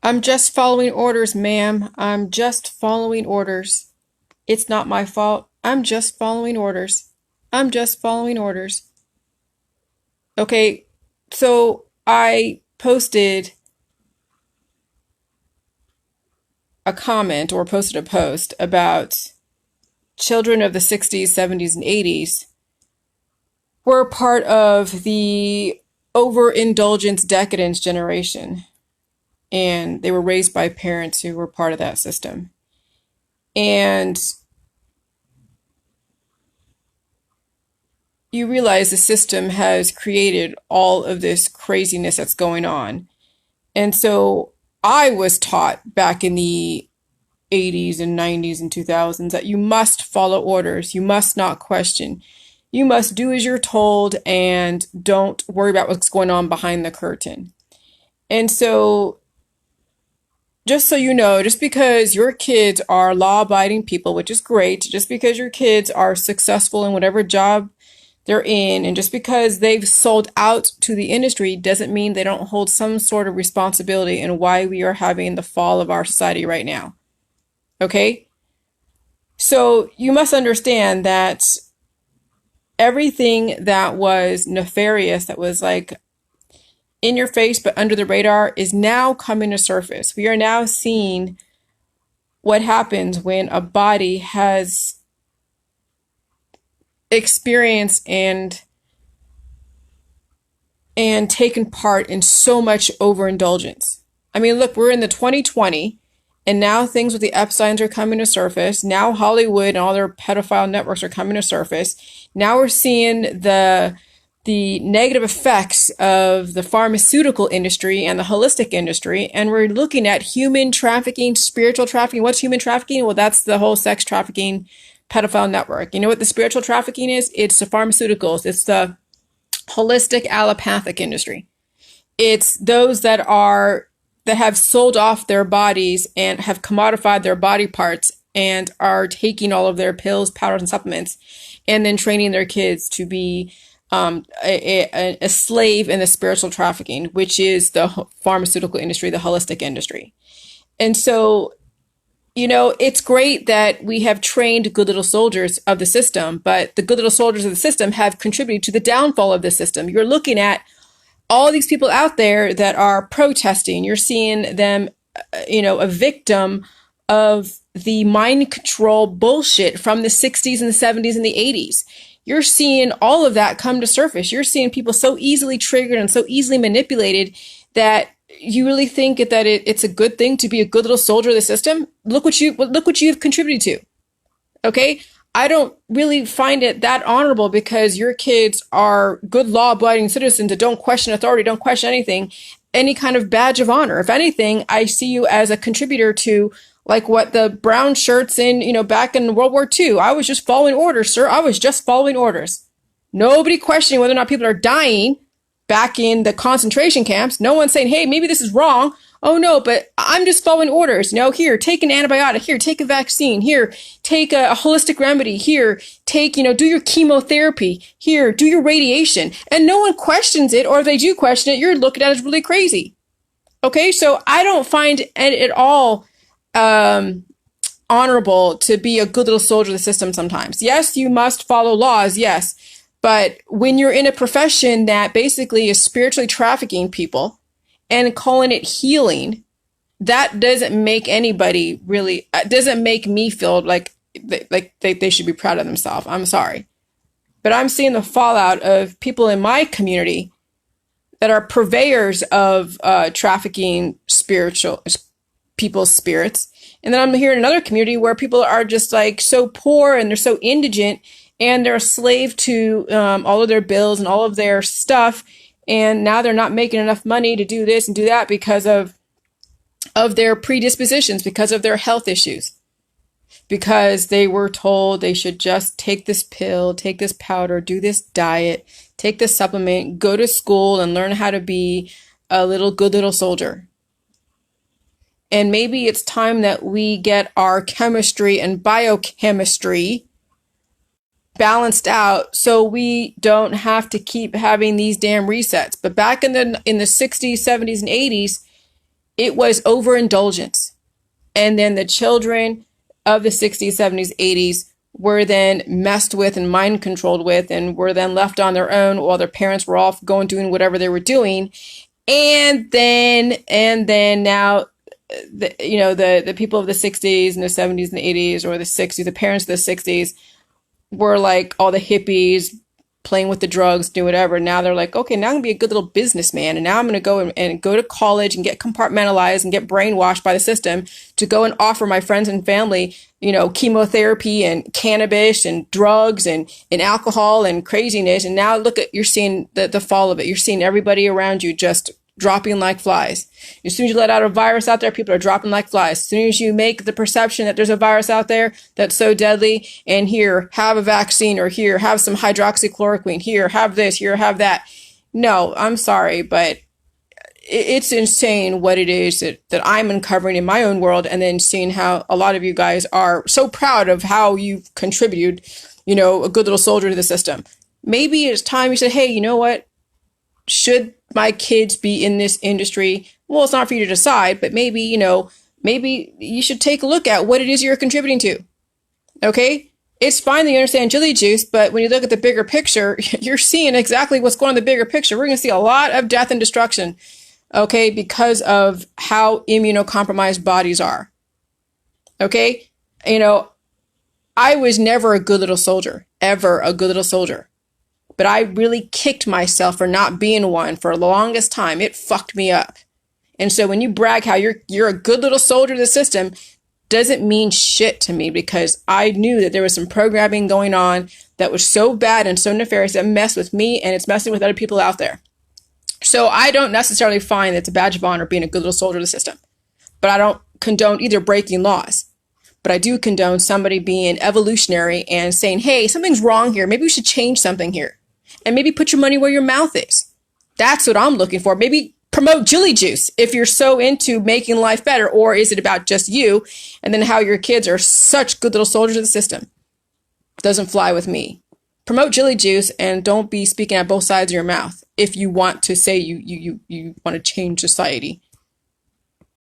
I'm just following orders, ma'am. I'm just following orders. It's not my fault. I'm just following orders. I'm just following orders. Okay, so I posted a comment or posted a post about children of the 60s, 70s, and 80s were part of the overindulgence decadence generation. And they were raised by parents who were part of that system. And you realize the system has created all of this craziness that's going on. And so I was taught back in the 80s and 90s and 2000s that you must follow orders. You must not question. You must do as you're told and don't worry about what's going on behind the curtain. And so, just so you know, just because your kids are law abiding people, which is great, just because your kids are successful in whatever job they're in, and just because they've sold out to the industry doesn't mean they don't hold some sort of responsibility in why we are having the fall of our society right now. Okay? So you must understand that everything that was nefarious, that was like in your face but under the radar, is now coming to surface. We are now seeing what happens when a body has experienced and taken part in so much overindulgence. I mean, look, we're in the 2020, and now things with the Epsteins are coming to surface. Now Hollywood and all their pedophile networks are coming to surface. Now we're seeing the negative effects of the pharmaceutical industry and the holistic industry, and we're looking at human trafficking, spiritual trafficking. What's human trafficking? Well, that's the whole sex trafficking pedophile network. You know what the spiritual trafficking is? It's the pharmaceuticals. It's the holistic allopathic industry. It's those that have sold off their bodies and have commodified their body parts and are taking all of their pills, powders, and supplements, and then training their kids to be a slave in the spiritual trafficking, which is the pharmaceutical industry, the holistic industry. And so, you know, it's great that we have trained good little soldiers of the system, but the good little soldiers of the system have contributed to the downfall of the system. You're looking at all these people out there that are protesting. You're seeing them, a victim of the mind control bullshit from the 60s and the 70s and the 80s. You're seeing all of that come to surface. You're seeing people so easily triggered and so easily manipulated that you really think that it's a good thing to be a good little soldier of the system. Look what you've contributed to. Okay. I don't really find it that honorable because your kids are good law-abiding citizens that don't question authority, don't question anything, any kind of badge of honor. If anything, I see you as a contributor to like what the brown shirts in, back in World War II. I was just following orders, sir. I was just following orders. Nobody questioning whether or not people are dying back in the concentration camps. No one's saying, hey, maybe this is wrong. Oh, no, but I'm just following orders. Here, take an antibiotic. Here, take a vaccine. Here, take a holistic remedy. Here, take, do your chemotherapy. Here, do your radiation. And no one questions it, or if they do question it, you're looking at it as really crazy. Okay, so I don't find it at all honorable to be a good little soldier of the system sometimes. Yes, you must follow laws, yes. But when you're in a profession that basically is spiritually trafficking people, and calling it healing, that doesn't make anybody really, doesn't make me feel like they should be proud of themselves. I'm sorry. But I'm seeing the fallout of people in my community that are purveyors of trafficking spiritual people's spirits. And then I'm here in another community where people are just like so poor and they're so indigent and they're a slave to all of their bills and all of their stuff. And now they're not making enough money to do this and do that because of their predispositions, because of their health issues, because they were told they should just take this pill, take this powder, do this diet, take this supplement, go to school and learn how to be a good little soldier. And maybe it's time that we get our chemistry and biochemistry balanced out so we don't have to keep having these damn resets. But back in the 60s, 70s, and 80s, It was overindulgence. And then the children of the 60s, 70s, 80s were then messed with and mind controlled with, and were then left on their own while their parents were off going doing whatever they were doing. And then now, the people of the 60s and the 70s and the 80s, or the 60s, the parents of the 60s, were like all the hippies playing with the drugs, do whatever. Now they're like, okay, now I'm gonna be a good little businessman, and now I'm gonna go and go to college and get compartmentalized and get brainwashed by the system to go and offer my friends and family, chemotherapy and cannabis and drugs and alcohol and craziness. And now look at, you're seeing the fall of it. You're seeing everybody around you just dropping like flies. As soon as you let out a virus out there, people are dropping like flies. As soon as you make the perception that there's a virus out there that's so deadly, and here, have a vaccine, or here, have some hydroxychloroquine, here, have this, here, have that. No, I'm sorry, but it's insane what it is that I'm uncovering in my own world, and then seeing how a lot of you guys are so proud of how you've contributed, a good little soldier to the system. Maybe it's time you said, hey, you know what? Should my kids be in this industry? Well, it's not for you to decide, but maybe, maybe you should take a look at what it is you're contributing to. Okay? It's fine that you understand Jilly Juice, but when you look at the bigger picture, you're seeing exactly what's going on in the bigger picture. We're going to see a lot of death and destruction, okay, because of how immunocompromised bodies are. Okay? I was never a good little soldier, ever a good little soldier. But I really kicked myself for not being one for the longest time. It fucked me up. And so when you brag how you're a good little soldier of the system, doesn't mean shit to me, because I knew that there was some programming going on that was so bad and so nefarious that messed with me, and it's messing with other people out there. So I don't necessarily find that it's a badge of honor being a good little soldier of the system. But I don't condone either breaking laws. But I do condone somebody being evolutionary and saying, hey, something's wrong here. Maybe we should change something here. And maybe put your money where your mouth is. That's what I'm looking for. Maybe promote Jilly Juice if you're so into making life better. Or is it about just you and then how your kids are such good little soldiers of the system? Doesn't fly with me. Promote Jilly Juice, and don't be speaking at both sides of your mouth if you want to say you want to change society.